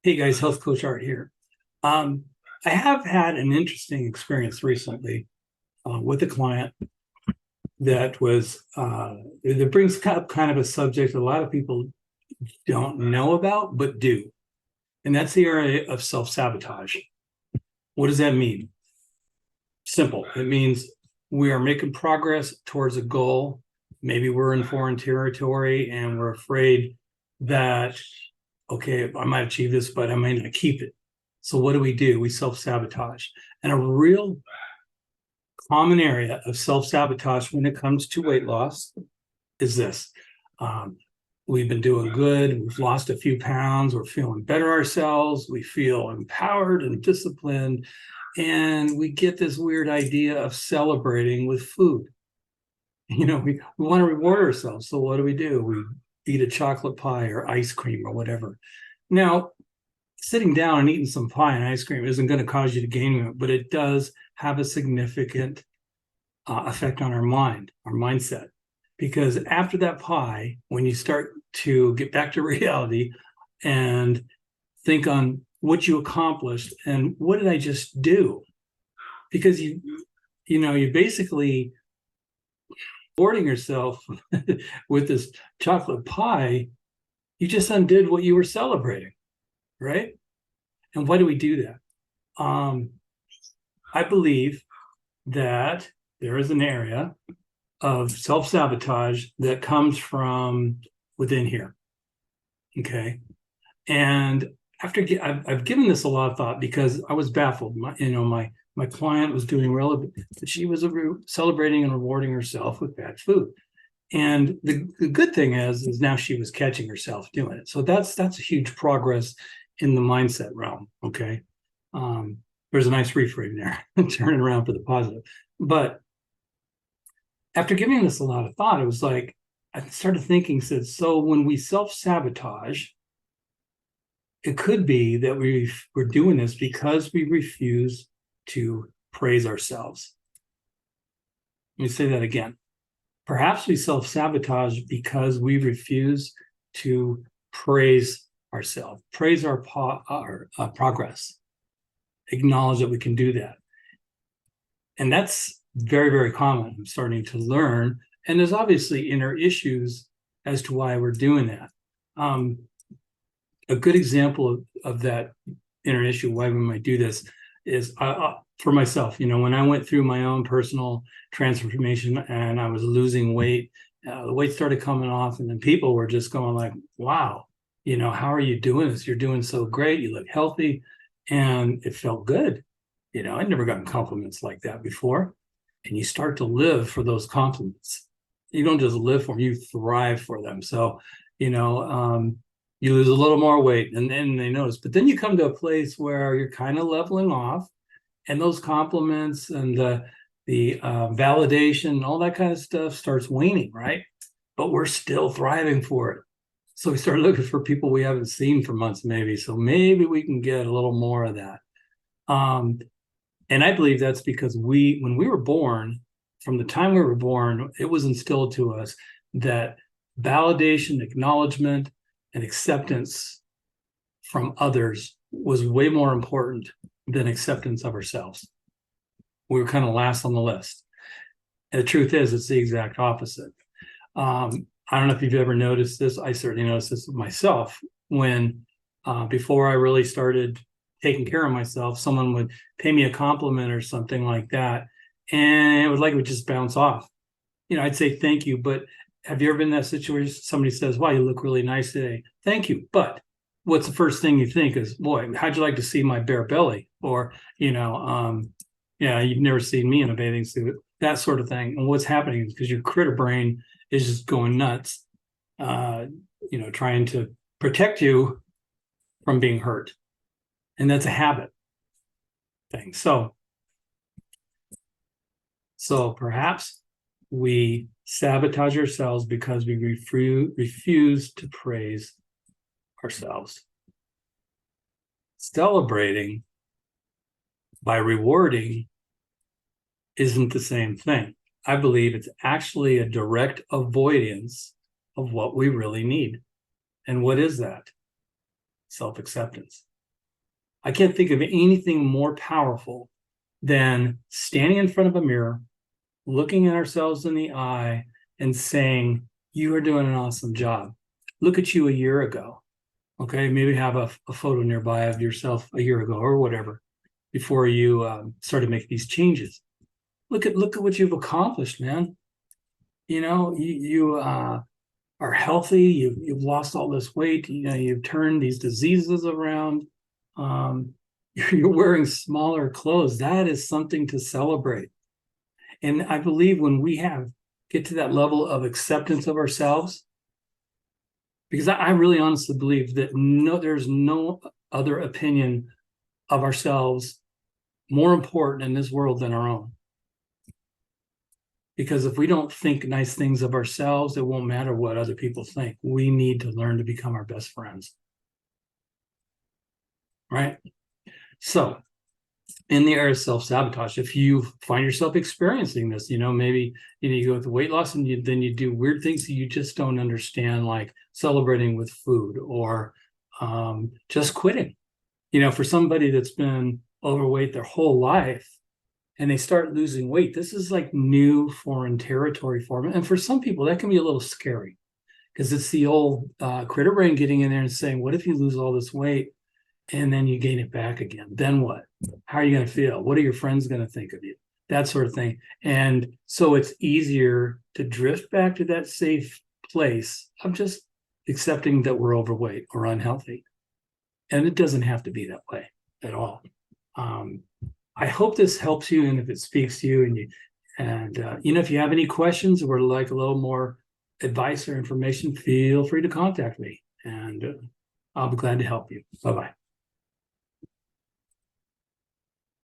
Hey guys, Health Coach Art here. Um, I have had an interesting experience recently with a client that brings up kind of a subject a lot of people don't know about, but do. And that's the area of self-sabotage. What does that mean? Simple. It means we are making progress towards a goal. Maybe we're in foreign territory and we're afraid that, okay, I might achieve this, but I might not keep it. So what do? We self-sabotage. And a real common area of self-sabotage when it comes to weight loss is this. Um, we've been doing good. We've lost a few pounds. We're feeling better ourselves. We feel empowered and disciplined. And we get this weird idea of celebrating with food. We want to reward ourselves. So what do? We eat a chocolate pie or ice cream or whatever. Now, sitting down and eating some pie and ice cream isn't going to cause you to gain weight, but it does have a significant effect on our mind, our mindset. Because after that pie, when you start to get back to reality and think on what you accomplished and what did I just do? Because you basically rewarding yourself with this chocolate pie, you just undid what you were celebrating, right? And why do we do that? I believe that there is an area of self-sabotage that comes from within here. Okay. And I've given this a lot of thought because I was baffled. My client was doing relevant, she was celebrating and rewarding herself with bad food. And the good thing is now she was catching herself doing it. So that's a huge progress in the mindset realm. Okay. There's a nice reframe there, turn it around for the positive. But after giving this a lot of thought, it was like I started thinking, so when we self-sabotage, it could be that we're doing this because we refuse to praise ourselves. Let me say that again. Perhaps we self-sabotage because we refuse to praise ourselves, praise our progress, acknowledge that we can do that. And that's very, very common. I'm starting to learn. And there's obviously inner issues as to why we're doing that. A good example of that inner issue, why we might do this, is for myself. When I went through my own personal transformation and I was losing weight, the weight started coming off, and then people were just going like, wow, how are you doing this? You're doing so great. You look healthy. And it felt good. I'd never gotten compliments like that before. And you start to live for those compliments. You don't just live for them, you thrive for them. So, you lose a little more weight and then they notice. But then you come to a place where you're kind of leveling off, and those compliments and the validation, all that kind of stuff starts waning, right? But we're still thriving for it. So we start looking for people we haven't seen for months, maybe. So maybe we can get a little more of that. And I believe that's because when we were born, from the time we were born, it was instilled to us that validation, acknowledgement, and acceptance from others was way more important than acceptance of ourselves. We were kind of last on the list. And the truth is, it's the exact opposite. I don't know if you've ever noticed this. I certainly noticed this myself when before I really started taking care of myself, someone would pay me a compliment or something like that, and it would just bounce off. I'd say thank you, but have you ever been in that situation? Somebody says, wow, you look really nice today. Thank you. But what's the first thing you think is, boy, how'd you like to see my bare belly? Or, yeah, you've never seen me in a bathing suit, that sort of thing. And what's happening is because your critter brain is just going nuts, trying to protect you from being hurt. And that's a habit thing. So perhaps we sabotage ourselves because we refuse to praise ourselves. Celebrating by rewarding isn't the same thing. I believe it's actually a direct avoidance of what we really need. And what is that? Self-acceptance. I can't think of anything more powerful than standing in front of a mirror, looking at ourselves in the eye and saying, you are doing an awesome job. Look at you a year ago. Okay, maybe have a photo nearby of yourself a year ago or whatever before you started making these changes. Look at what you've accomplished, man. You are healthy. You've lost all this weight. You've turned these diseases around. Um, you're wearing smaller clothes. That is something to celebrate. And I believe when we get to that level of acceptance of ourselves, because I really honestly believe that there's no other opinion of ourselves more important in this world than our own. Because if we don't think nice things of ourselves, it won't matter what other people think. We need to learn to become our best friends. Right? So, in the area of self-sabotage, if you find yourself experiencing this, maybe you go with weight loss and then you do weird things that you just don't understand, like celebrating with food or just quitting. For somebody that's been overweight their whole life and they start losing weight, this is like new foreign territory for them. And for some people, that can be a little scary because it's the old critter brain getting in there and saying, what if you lose all this weight and then you gain it back again? Then what? How are you going to feel? What are your friends going to think of you? That sort of thing. And so it's easier to drift back to that safe place of just accepting that we're overweight or unhealthy. And it doesn't have to be that way at all. I hope this helps you, and if it speaks to you, if you have any questions or like a little more advice or information, feel free to contact me, and I'll be glad to help you. Bye-bye.